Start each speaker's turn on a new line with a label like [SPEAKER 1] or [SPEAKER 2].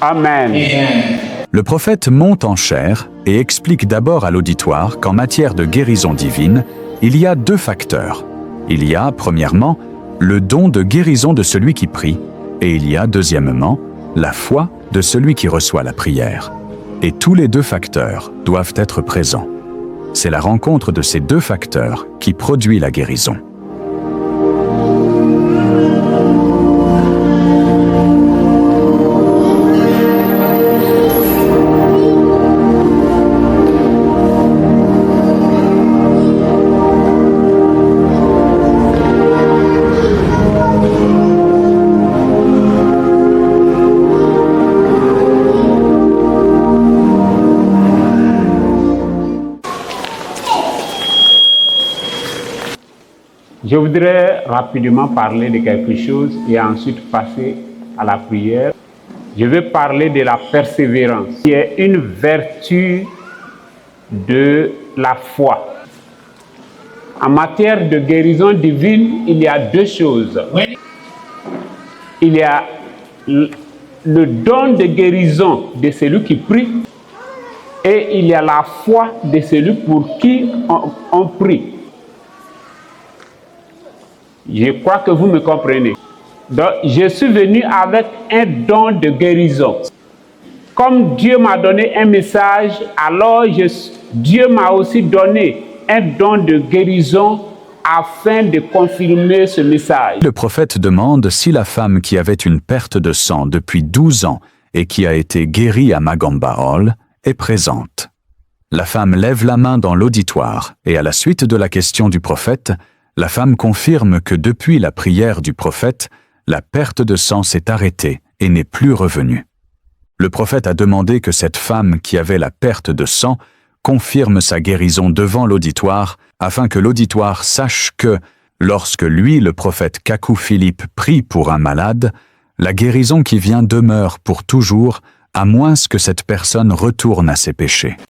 [SPEAKER 1] Amen.
[SPEAKER 2] Le prophète monte en chair et explique d'abord à l'auditoire qu'en matière de guérison divine, il y a deux facteurs. Il y a, premièrement, le don de guérison de celui qui prie, et il y a, deuxièmement, la foi de celui qui reçoit la prière. Et tous les deux facteurs doivent être présents. C'est la rencontre de ces deux facteurs qui produit la guérison.
[SPEAKER 1] Je voudrais rapidement parler de quelque chose et ensuite passer à la prière. Je vais parler de la persévérance, qui est une vertu de la foi. En matière de guérison divine, il y a deux choses. Il y a le don de guérison de celui qui prie et il y a la foi de celui pour qui on prie. Je crois que vous me comprenez. Donc, je suis venu avec un don de guérison. Comme Dieu m'a donné un message, alors Dieu m'a aussi donné un don de guérison afin de confirmer ce message.
[SPEAKER 2] Le prophète demande si la femme qui avait une perte de sang depuis 12 ans et qui a été guérie à Magamba Hall est présente. La femme lève la main dans l'auditoire et à la suite de la question du prophète, la femme confirme que depuis la prière du prophète, la perte de sang s'est arrêtée et n'est plus revenue. Le prophète a demandé que cette femme qui avait la perte de sang confirme sa guérison devant l'auditoire afin que l'auditoire sache que, lorsque lui, le prophète Kakou Philippe, prie pour un malade, la guérison qui vient demeure pour toujours, à moins que cette personne retourne à ses péchés.